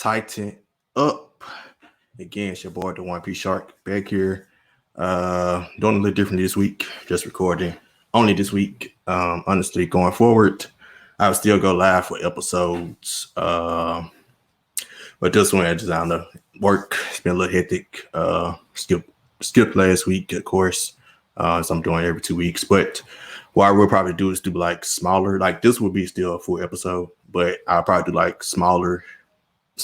Tighten up. Again, it's your boy, the One Piece Shark, back here. Doing a little different this week, just recording only this week. Honestly, going forward, I will still go live for episodes. But this one, I don't know, work. It's been a little hectic. Skipped last week, of course. So I'm doing every 2 weeks. But what I will probably do is do like smaller, like this will be still a full episode, but I'll probably do like smaller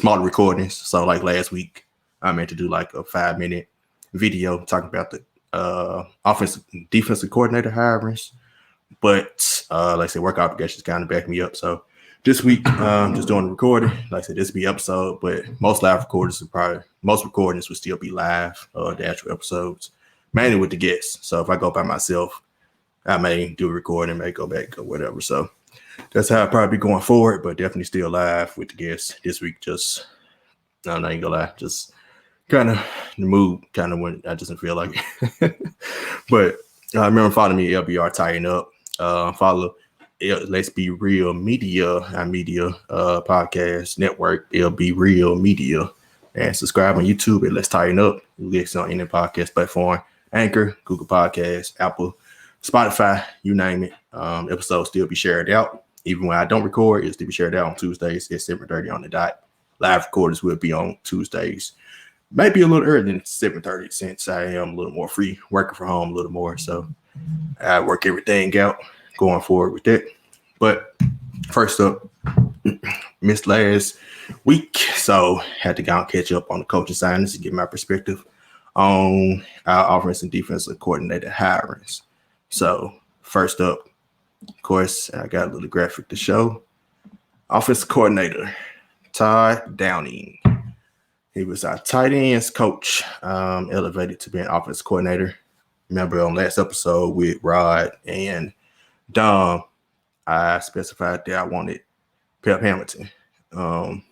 recordings. So like last week, I meant to do like a 5-minute video talking about the offensive defensive coordinator hirings. But like I said, work obligations kind of back me up. So this week, just doing the recording. Like I said, this will be episode, but most recordings will still be live, the actual episodes, mainly with the guests. So if I go by myself, I may do a recording, may go back or whatever. So that's how I'll probably be going forward, but definitely still live with the guests this week. Just, no, I ain't gonna lie, just kind of the mood kind of when I just didn't feel like it. But remember, follow me, LBR Tighten Up. Follow Let's Be Real Media, our media podcast network, LB Real Media, and subscribe on YouTube at Let's Tighten Up. You'll get on any podcast platform, Anchor, Google Podcasts, Apple, Spotify, you name it. Episodes still be shared out. Even when I don't record, it'll still be shared out on Tuesdays at 7:30 on the dot. Live recordings will be on Tuesdays. Maybe a little earlier than 7:30 since I am a little more free, working from home a little more. So I work everything out going forward with that. But first up, missed last week, so had to go and catch up on the coaching signings to get my perspective on our offense and defensive coordinator hirings. So first up, of course, I got a little graphic to show. Offensive coordinator, Todd Downing. He was our tight ends coach, elevated to being offensive coordinator. Remember on last episode with Rod and Dom, I specified that I wanted Pep Hamilton. Not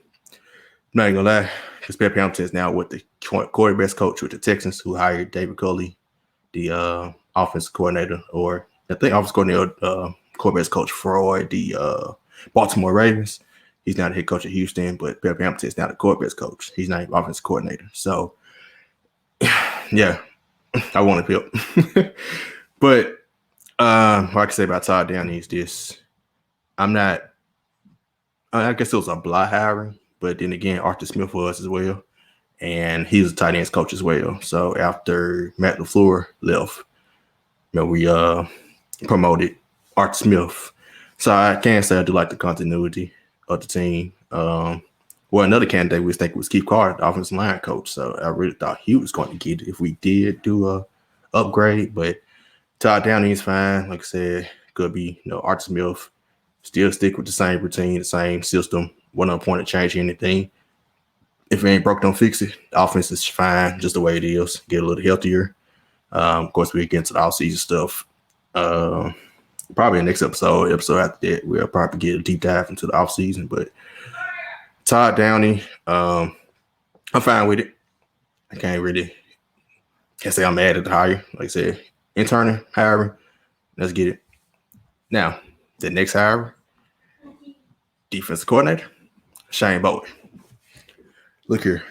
gonna lie, because Pep Hamilton is now with the quarterbacks coach with the Texans, who hired David Culley, the offensive coordinator, or I think offensive coordinator, quarterbacks coach for the Baltimore Ravens. He's now the head coach at Houston, but Pep Hamilton is now the quarterbacks coach. He's not the offensive coordinator. So, yeah, I wanted Pep. But what I can say about Todd Downing is this. I guess it was a blah hiring, but then again, Arthur Smith was as well. And he was a tight ends coach as well. So after Matt LaFleur left, we promoted Arthur Smith. So I can say I do like the continuity of the team. Another candidate we was thinking was Keith Carter, the offensive line coach. So I really thought he was going to get it if we did do a upgrade. But Todd Downing is fine. Like I said, could be, Arthur Smith. Still stick with the same routine, the same system. Wasn't a point to change anything. If it ain't broke, don't fix it. The offense is fine, just the way it is. Get a little healthier. Of course, we get into the offseason stuff. Probably the next episode after that, we'll probably get a deep dive into the offseason. But Todd Downing, I'm fine with it. I can't say I'm mad at the hire. Like I said, interning, hiring, let's get it. Now, the next hire, defensive coordinator, Shane Bowen. Look here.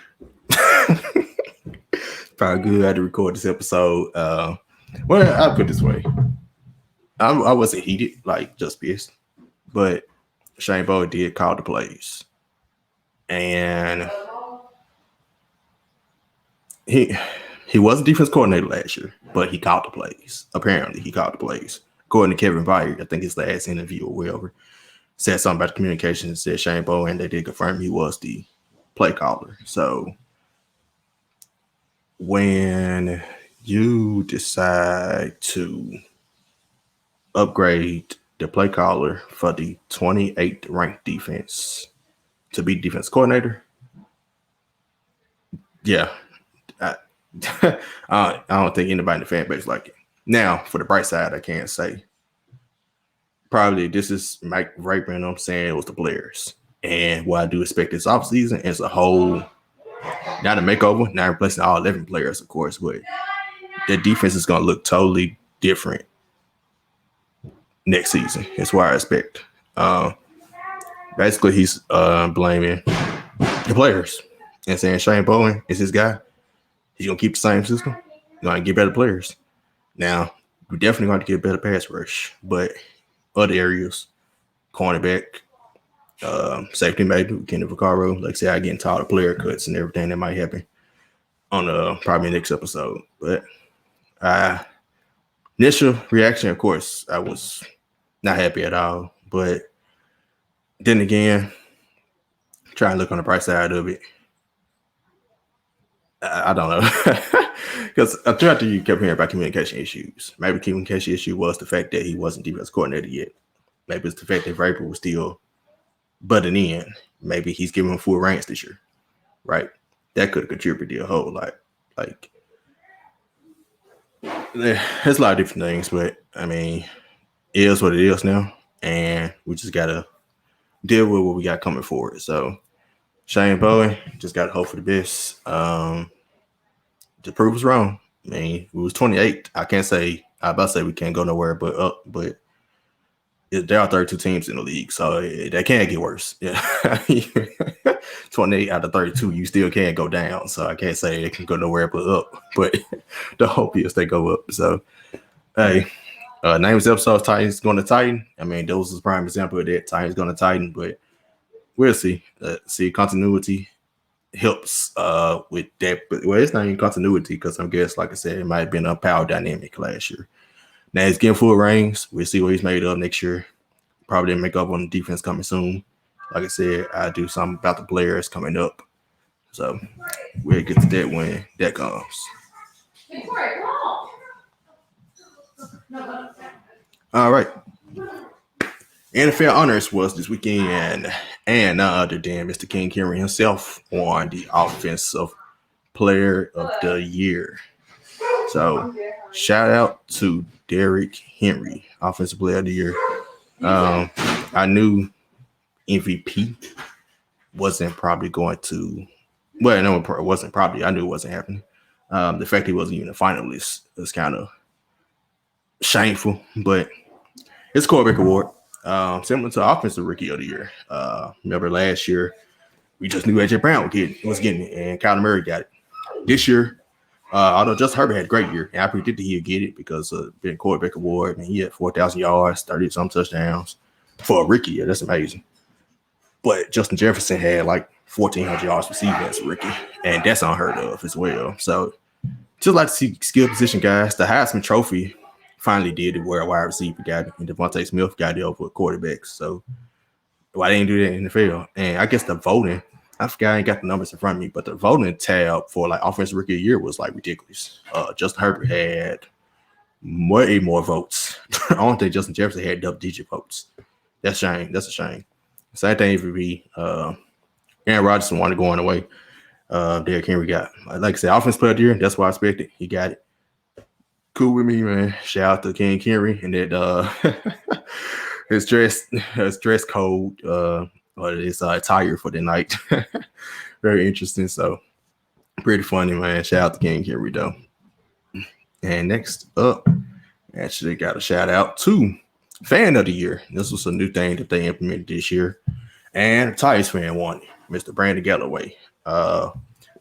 Probably good I had to record this episode. I'll put it this way. I wasn't heated, like just pissed, but Shane Bowen did call the plays. And he was a defense coordinator last year, but he called the plays. Apparently, he called the plays. According to Kevin Byard, I think his last interview or whatever, said something about the communication and said Shane Bowen, they did confirm he was the play caller. So when you decide to upgrade the play caller for the 28th ranked defense to be defense coordinator, yeah, I don't think anybody in the fan base like it. Now, for the bright side, I can't say. Probably this is Mike Vrabel, I'm saying it was the players. And what I do expect this offseason as a whole, not a makeover, not replacing all 11 players, of course, but the defense is going to look totally different next season. That's what I expect. Basically, he's blaming the players. And saying Shane Bowen is his guy. He's going to keep the same system. He's going to get better players. Now, we're definitely going to get better pass rush, but other areas, cornerback, safety maybe, Kenny Vaccaro. Like I said, I get tired of player cuts and everything that might happen on probably next episode. But initial reaction, of course, I was not happy at all. But then again, try and look on the bright side of it. I don't know. Because throughout the year, you kept hearing about communication issues. Maybe the communication issue was the fact that he wasn't defense coordinator yet. Maybe it's the fact that Vrabel was still butting in. Maybe he's giving him full reins this year, right? That could have contributed a whole lot. Like, there's a lot of different things, but I mean, it is what it is now, and we just gotta deal with what we got coming forward. So, Shane Bowen just got to hope for the best. To prove us wrong. I mean, we was 28. I can't say I about to say we can't go nowhere but up, but there are 32 teams in the league, so that can't get worse. Yeah, 28 out of 32, you still can't go down. So I can't say it can go nowhere but up. But the hope is they go up. So hey, name this episode Titans going to Titan. I mean, those is a prime example of that. Titans going to Titan, but we'll see. See continuity helps with that, but well, it's not even continuity because I guess, like I said, it might have been a power dynamic last year. Now he's getting full reins. We'll see what he's made of next year. Probably didn't make up on the defense coming soon. Like I said, I do something about the players coming up. So we'll get to that when that comes. All right. NFL honors was this weekend, and none other than Mr. King Henry himself won the Offensive Player of the Year. So, shout out to Derrick Henry, Offensive Player of the Year. I knew MVP wasn't probably going to. Well, no, it wasn't probably. I knew it wasn't happening. The fact he wasn't even a finalist is kind of shameful, but it's a quarterback award. Similar to Offensive Rookie of the Year. Remember last year, we just knew AJ Brown was getting it, and Kyler Murray got it. This year, although Justin Herbert had a great year, and I predicted he'd get it because of being quarterback award, and he had 4,000 yards, 30-some touchdowns for a rookie. Yeah, that's amazing. But Justin Jefferson had like 1,400 yards receiving as a rookie, and that's unheard of as well. So, just like to see skill position guys. The Heisman Trophy finally did it where a wide receiver got it, and Devontae Smith got it over quarterbacks. So why they didn't do that in the NFL? And I guess the voting, I forgot I ain't got the numbers in front of me, but the voting tab for like Offensive Rookie of the Year was like ridiculous. Justin Herbert had way more votes. I don't think Justin Jefferson had double-digit votes. That's a shame. That's a shame. Same thing for me. Aaron Rodgers wanted going away. Derrick Henry got, like I said, Offensive Player of the Year. That's what I expected. He got it. Cool with me, man. Shout out to King Henry and that his dress code or his attire for the night. Very interesting. So pretty funny, man. Shout out to King Henry though. And next up, actually got a shout out to Fan of the Year. This was a new thing that they implemented this year. And Titans fan won it, Mr. Brandon Galloway.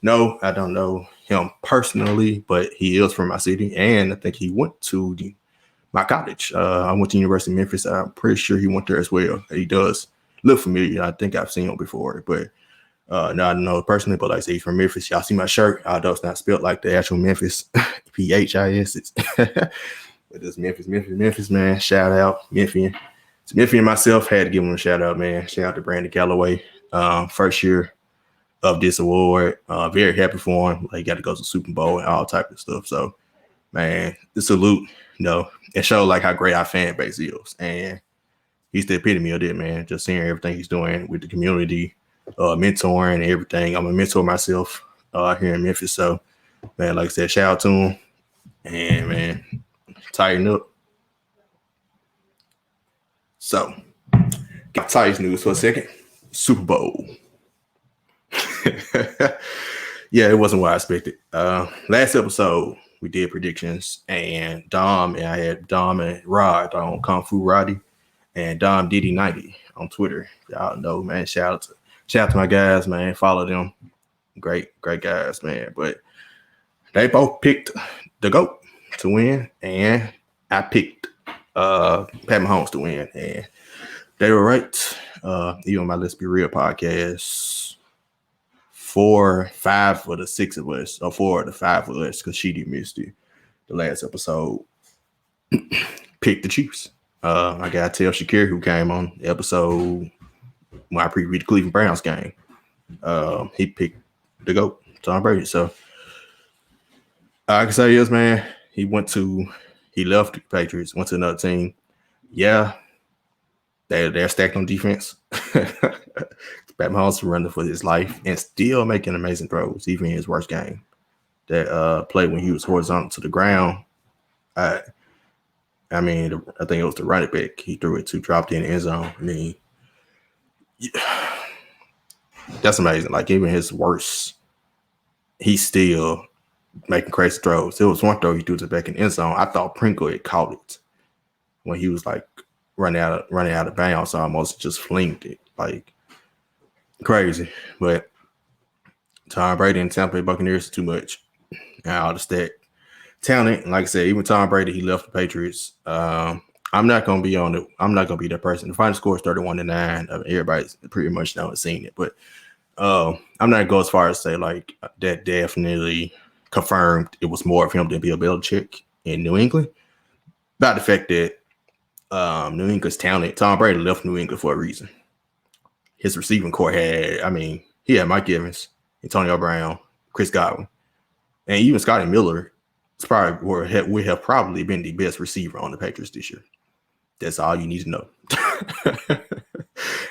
No, I don't know him personally, but he is from my city, and I think he went to my college. I went to University of Memphis. I'm pretty sure he went there as well. He does look familiar. I think I've seen him before, but no, I don't know personally. But like I say, he's from Memphis. Y'all see my shirt? Although it's not spelled like the actual Memphis, Phis. But it's Memphis, man. Shout out, Memphian. So Memphian and myself had to give him a shout out, man. Shout out to Brandon Galloway. First year of this award. Very happy for him. Like, he got to go to the Super Bowl and all type of stuff. So, man, the salute, it showed like how great our fan base is. And he's the epitome of it, man. Just seeing everything he's doing with the community, mentoring and everything. I'm a mentor myself here in Memphis. So, man, like I said, shout out to him. And, man, tighten up. So, got Titans news for a second. Super Bowl. Yeah, it wasn't what I expected. Last episode, we did predictions, and I had Dom and Rod on Kung Fu Roddy, and Dom Diddy 90 on Twitter. Y'all know, man. Shout out to Shout out to my guys, man. Follow them. Great guys, man. But they both picked the GOAT to win, and I picked Pat Mahomes to win, and they were right. Even my Let's Be Real podcast, 5 for the 6 of us, or 4 of the 5 of us, because she did miss the last episode, picked the Chiefs. I gotta tell Shakir, who came on the episode when I previewed the Cleveland Browns game, he picked the GOAT, Tom Brady. So I can say this, man. He left the Patriots, went to another team. Yeah, they're stacked on defense. Pat Mahomes running for his life and still making amazing throws, even in his worst game. That play when he was horizontal to the ground. I think it was the running back. He threw it to, dropped in the end zone. I mean, that's amazing. Like, even his worst, he's still making crazy throws. There was one throw he threw to the back in the end zone. I thought Pringle had caught it when he was like running out of bounds, almost just flinged it. Like, crazy. But Tom Brady and Tampa Bay Buccaneers is too much. And all the stat talent, like I said, even Tom Brady, he left the Patriots. I'm not gonna be that person. The final score is 31-9. Everybody's pretty much know and seen it, but I'm not gonna go as far as say like that definitely confirmed it was more of him than Bill Belichick in New England. About the fact that New England's talent, Tom Brady left New England for a reason. His receiving core he had Mike Evans, Antonio Brown, Chris Godwin, and even Scotty Miller would have probably been the best receiver on the Patriots this year. That's all you need to know.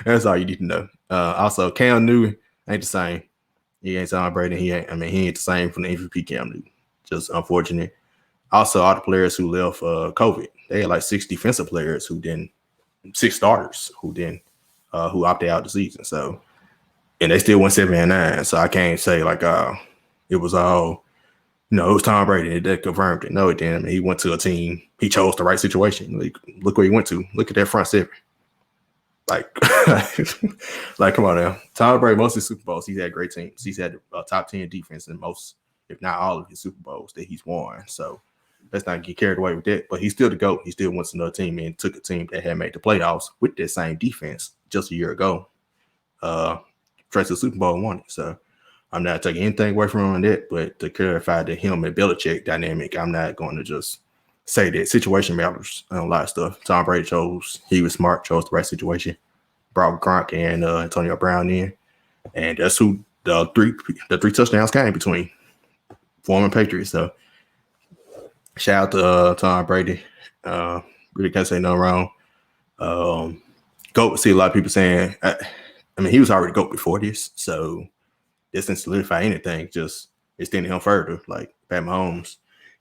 That's all you need to know. Also, Cam Newton ain't the same. He ain't Tom Brady. He ain't the same from the MVP Cam Newton. Just unfortunate. Also, all the players who left COVID, they had like 6 defensive players 6 starters who opted out the season. So, and they still went 7-9. So I can't say like it was all, it was Tom Brady that confirmed it. No, it didn't. He went to a team. He chose the right situation. Like, look where he went to. Look at that front seven. Like, like, come on now. Tom Brady, most of his Super Bowls, he's had great teams. He's had a top 10 defense in most, if not all of his Super Bowls that he's won. So let's not get carried away with that. But he's still the GOAT. He still went to another team and took a team that had made the playoffs with that same defense just a year ago. Straight to the Super Bowl and won it. So I'm not taking anything away from him on that, but to clarify the him and Belichick dynamic, I'm not going to just say that situation matters on a lot of stuff. Tom Brady he was smart, chose the right situation, brought Gronk and Antonio Brown in, and that's who the three touchdowns came between former Patriots. So shout out to Tom Brady. Really can't say no wrong. GOAT. See a lot of people saying, he was already GOAT before this, so this didn't solidify anything, just extending him further. Like Pat Mahomes,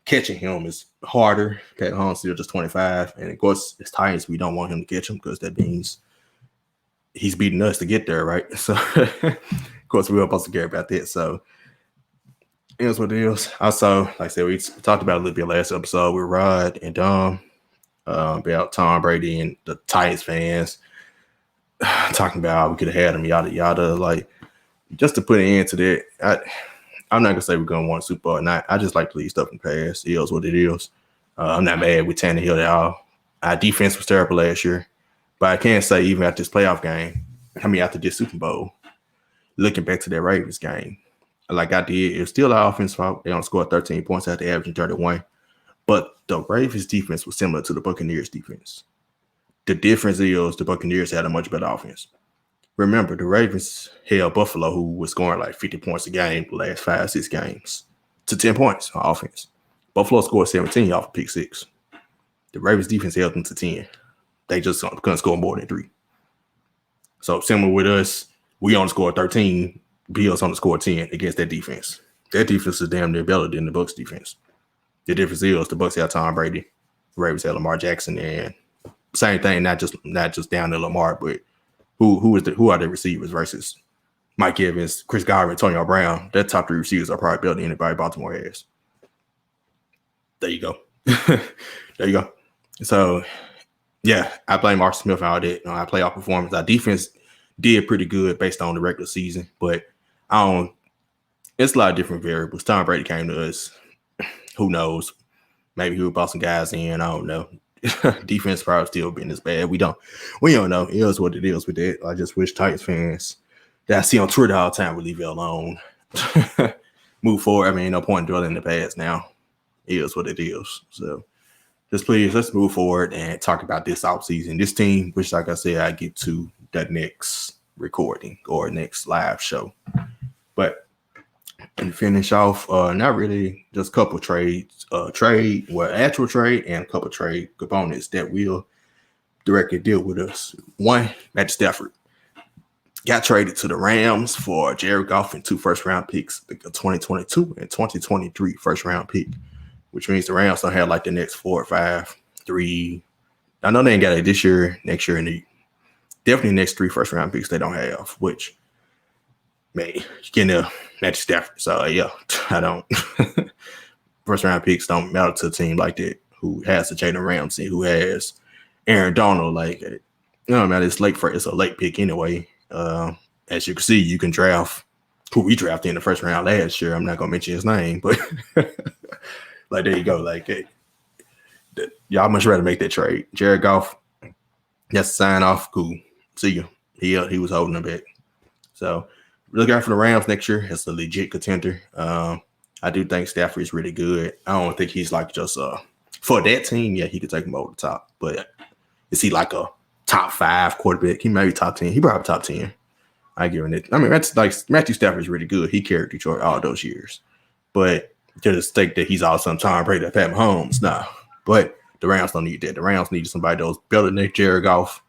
catching him is harder. Pat Mahomes still just 25. And of course, as Titans, we don't want him to catch him because that means he's beating us to get there, right? So, of course, we're supposed to care about that. So, here's what it is. Also, like I said, we talked about it a little bit last episode with Rod and Dom about Tom Brady and the Titans fans talking about how we could have had him, yada, yada. Like, just to put an end to that, I'm not going to say we're going to want a Super Bowl or not. I just like to leave stuff in the past. It is what it is. I'm not mad with Tannehill at all. Our defense was terrible last year. But I can't say even after this playoff game, after this Super Bowl, looking back to that Ravens game, like I did, it was still our offense fault. They only scored 13 points after averaging 31. But the Ravens defense was similar to the Buccaneers defense. The difference is the Buccaneers had a much better offense. Remember, the Ravens held Buffalo, who was scoring like 50 points a game the last 5-6 games, to 10 points on offense. Buffalo scored 17 off of pick 6. The Ravens defense held them to 10. They just couldn't score more than 3. So similar with us, we only scored 13. Bills only scored 10 against that defense. That defense is damn near better than the Bucs defense. The difference is the Bucs had Tom Brady, the Ravens had Lamar Jackson, and same thing, not just down to Lamar, but who are the receivers versus Mike Evans, Chris Godwin, Antonio Brown. That top 3 receivers are probably better than anybody Baltimore has. There you go. There you go. So, yeah, I blame Arthur Smith on all that. Our playoff performance. Our defense did pretty good based on the regular season, but it's a lot of different variables. Tom Brady came to us. Who knows? Maybe he would brought some guys in. I don't know. Defense probably still been as bad. We don't know. It is what it is with that. I just wish Titans fans that I see on Twitter all the time would leave it alone. Move forward. I mean, no point in dwelling in the past now. It is what it is. So just please, let's move forward and talk about this offseason. This team, which, like I said, I get to the next recording or next live show. But and finish off, not really, just a couple trades, actual trade and a couple trade components that will directly deal with us. One, Matt Stafford got traded to the Rams for Jared Goff and 2 first-round picks, a 2022 and 2023 first-round pick, which means the Rams don't have like the next 4 or 5, 3. I know they ain't got it this year, next year, and definitely next 3 first-round picks they don't have, which, man, you getting a Matt Stafford. So, yeah, I don't. First-round picks don't matter to a team like that who has the Jalen Ramsey, who has Aaron Donald. Like, man, it's a late pick anyway. As you can see, you can draft who we drafted in the first round last year. I'm not gonna mention his name, but like there you go. Like y'all much rather make that trade. Jared Goff, that's a sign off. Cool. See you. He was holding him back. So look out for the Rams next year. It's a legit contender. I do think Stafford is really good. I don't think he's like just for that team. Yeah, he could take him over the top, but is he like a top 5 quarterback? He may be top 10. He probably top 10. I give him it. I mean, that's like Matthew Stafford is really good. He carried Detroit all those years. But just think that he's also Tom Brady, Pat Mahomes. Nah. But the Rams don't need that. The Rams need somebody that was better than Jared Goff.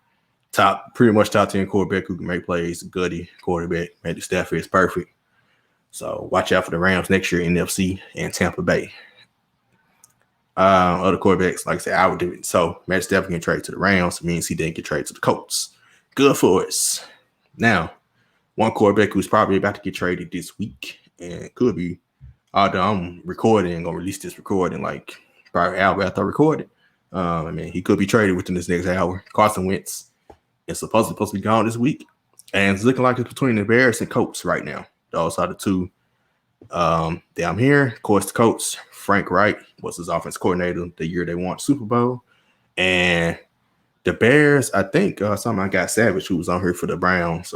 Pretty much top 10 quarterback who can make plays. Goody quarterback. Matthew Stafford is perfect. So watch out for the Rams next year, NFC and Tampa Bay. Other quarterbacks, like I said, I would do it. So Matt Stafford can trade to the Rams. It means he didn't get traded to the Colts. Good for us. Now, one quarterback who's probably about to get traded this week and could be, although I'm recording and gonna release this recording like probably an hour after I recorded. I mean, he could be traded within this next hour. Carson Wentz is supposed to be gone this week, and it's looking like it's between the Bears and Colts right now. Those are the two down here. Of course, the Colts, Frank Wright was his offense coordinator the year they won Super Bowl. And the Bears, I think somebody got Savage, who was on here for the Browns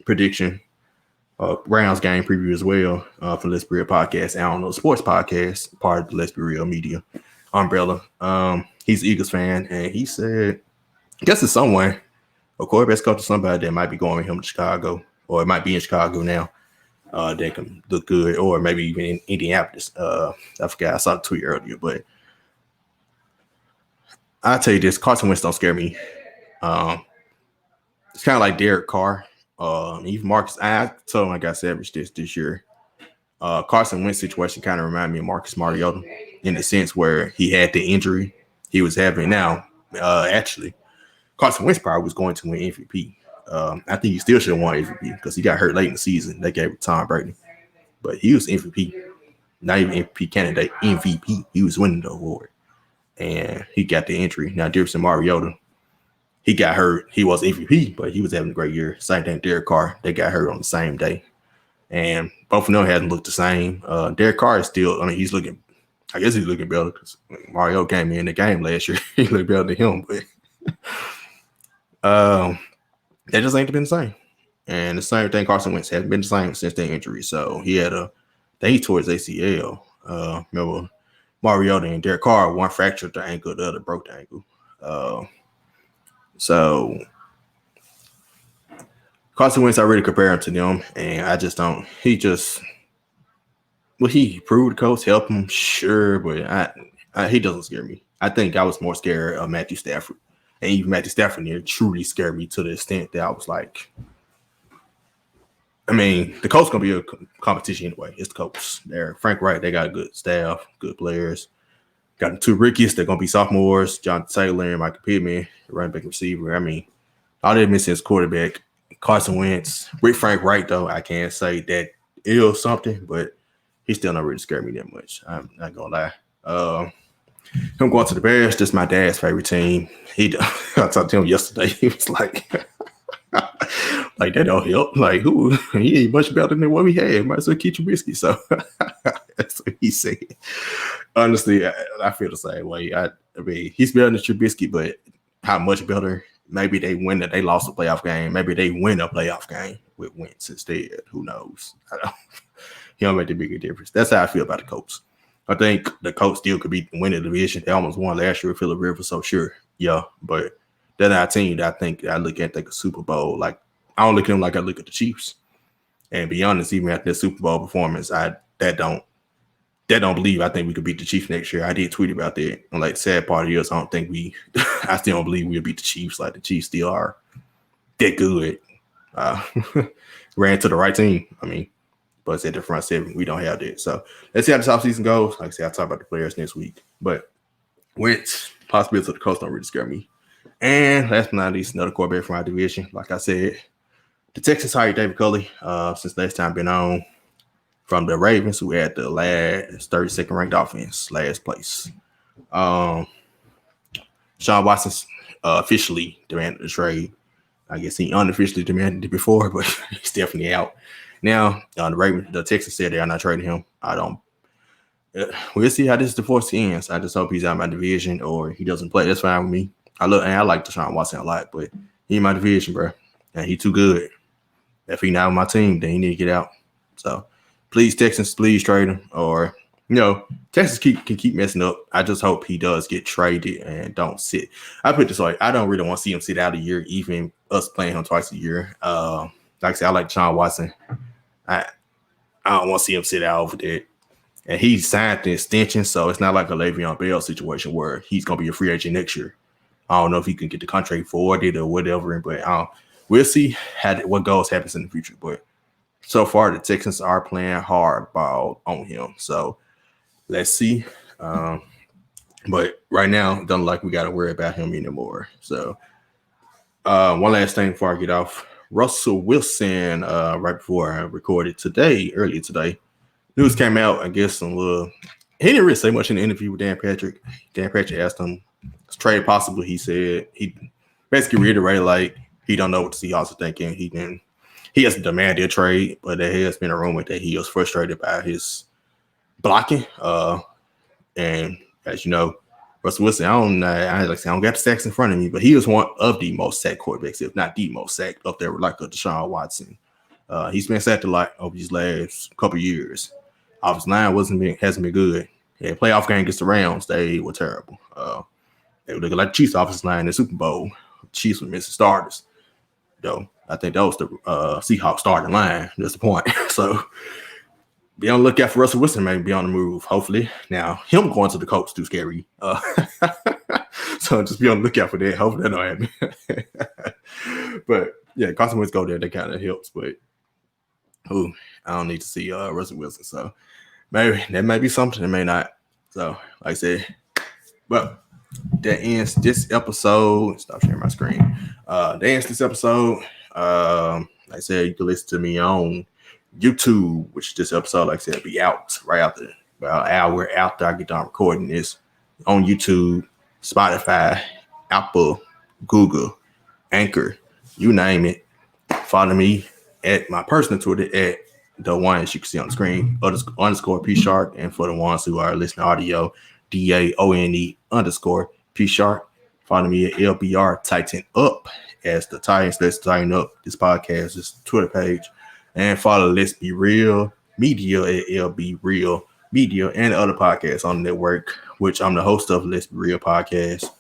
prediction, Browns game preview as well for Let's Be Real Podcast. I don't know, sports podcast, part of the Let's Be Real Media umbrella. He's an Eagles fan, and he said, I guess it's someone, a quarterback's coach to somebody that might be going with him to Chicago, or it might be in Chicago now. That can look good, or maybe even in Indianapolis. I forgot, I saw the tweet earlier, but I'll tell you this, Carson Wentz don't scare me. It's kind of like Derek Carr. Even Marcus, I told him I got Savage this year. Carson Wentz situation kind of reminded me of Marcus Mariota in the sense where he had the injury he was having now. Actually, Carson Wentz probably was going to win MVP. I think he still should have won MVP because he got hurt late in the season. They gave it to Tom Brady. But he was MVP. Not even MVP candidate, MVP. He was winning the award. And he got the injury. Now, Jefferson Mariota, he got hurt. He was MVP, but he was having a great year. Same thing, Derek Carr. They got hurt on the same day. And both of them hasn't looked the same. Derek Carr is still, he's looking, I guess he's looking better because Mario came in the game last year. He looked better than him. But that just ain't been the same. And the same thing, Carson Wentz hasn't been the same since the injury. So he had he tore his ACL. Remember, Mariota and Derek Carr, one fractured the ankle, the other broke the ankle. So Carson Wentz, I really compare him to them, and I just don't. He proved the coach, help him, sure, but he doesn't scare me. I think I was more scared of Matthew Stafford. And even Matthew Stafford here truly scared me to the extent that I was like, the Colts going to be a competition anyway. It's the Colts. They're Frank Wright. They got a good staff, good players. Got the 2 rookies. They're going to be sophomores. Jonathan Taylor and Michael Pittman, running back receiver. All they're missing is quarterback. Carson Wentz. With Frank Wright, though, I can't say that is something, but he still not really scared me that much. I'm not going to lie. Him going to the Bears, just my dad's favorite team. I talked to him yesterday. He was like, Like, that don't help. Like, who? He ain't much better than what we had. Might as well keep Trubisky. So that's what he said. Honestly, I feel the same way. I mean, he's better than Trubisky, but how much better? Maybe they win that they lost a playoff game. Maybe they win a playoff game with Wentz instead. Who knows? He don't make the bigger difference. That's how I feel about the Colts. I think the Colts still could win the division. They almost won last year with Phillip Rivers, so sure. Yeah, but they're not a team that I think I look at like a Super Bowl. Like, I don't look at them like I look at the Chiefs. And be honest, even after the Super Bowl performance, I don't believe I think we could beat the Chiefs next year. I did tweet about that. And like, the sad part is, I don't think I still don't believe we'll beat the Chiefs. Like, the Chiefs still are that good. Ran to the right team. I mean, but it's at the front seven. We don't have that. So let's see how this offseason goes. Like I said, I'll talk about the players next week. But Wentz, possibility of the Colts don't really scare me. And last but not least, another quarterback from our division. Like I said, the Texans hired David Culley since last time been on from the Ravens, who had the last 32nd ranked offense, last place. Deshaun Watson officially demanded the trade. I guess he unofficially demanded it before, but he's definitely out. Now, the Texans said they are not trading him. We'll see how this divorce ends. I just hope he's out of my division or he doesn't play. That's fine with me. I like Deshaun Watson a lot, but he in my division, bro. And he too good. If he not on my team, then he need to get out. So please, Texans, please trade him. Or, Texas can keep messing up. I just hope he does get traded and don't sit. I put this way, I don't really want to see him sit out a year, even us playing him twice a year. Like I said, I like Deshaun Watson. I don't want to see him sit out over that. And he signed the extension, so it's not like a Le'Veon Bell situation where he's going to be a free agent next year. I don't know if he can get the contract for it or whatever, but we'll see what goes happens in the future. But so far, the Texans are playing hardball on him. So let's see. But right now, it doesn't look like we got to worry about him anymore. So one last thing before I get off. Russell Wilson, right before I recorded earlier today, news came out, I guess, he didn't really say much in the interview with Dan Patrick. Dan Patrick asked him, it's trade possible. He said, he basically reiterated, like, he don't know what the Seahawks are thinking. He hasn't demanded a trade, but there has been a rumor that he was frustrated by his blocking. And as you know, Russell Wilson, I don't got the sacks in front of me, but he was one of the most sacked quarterbacks, if not the most sacked, up there with like a Deshaun Watson. He's been sacked a lot over these last couple of years. Offensive line hasn't been good. Yeah, playoff game against the Rams, they were terrible. They were looking like Chiefs offensive line in the Super Bowl. Chiefs were missing starters. Though I think that was the Seahawks starting line. That's the point. So be on the lookout for Russell Wilson, maybe be on the move, hopefully. Now, him going to the Colts too scary. So just be on the lookout for that. Hopefully that don't happen. But yeah, Carson Wentz go there, that kind of helps. But I don't need to see Russell Wilson. So maybe that may be something, it may not. So like I said, well, that ends this episode. Stop sharing my screen. That ends this episode. Like I said, you can listen to me on YouTube, which this episode, like I said, will be out right after, about an hour after I get done recording this, on YouTube, Spotify, Apple, Google, Anchor, you name it. Follow me at my personal Twitter at the ones you can see on the screen, _ P Shark, and for the ones who are listening to audio, DAONE _ P Shark. Follow me at LBR Tighten Up, as the Titans Let's Tighten Up this podcast, this Twitter page. And follow Let's Be Real Media at LB Real Media and other podcasts on the network, which I'm the host of Let's Be Real Podcast,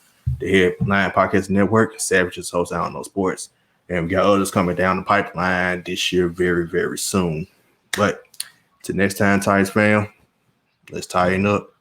the Headline Podcast Network, Savage's host, I Don't Know Sports. And we got others coming down the pipeline this year very, very soon. But till next time, Titans fam, let's tighten up.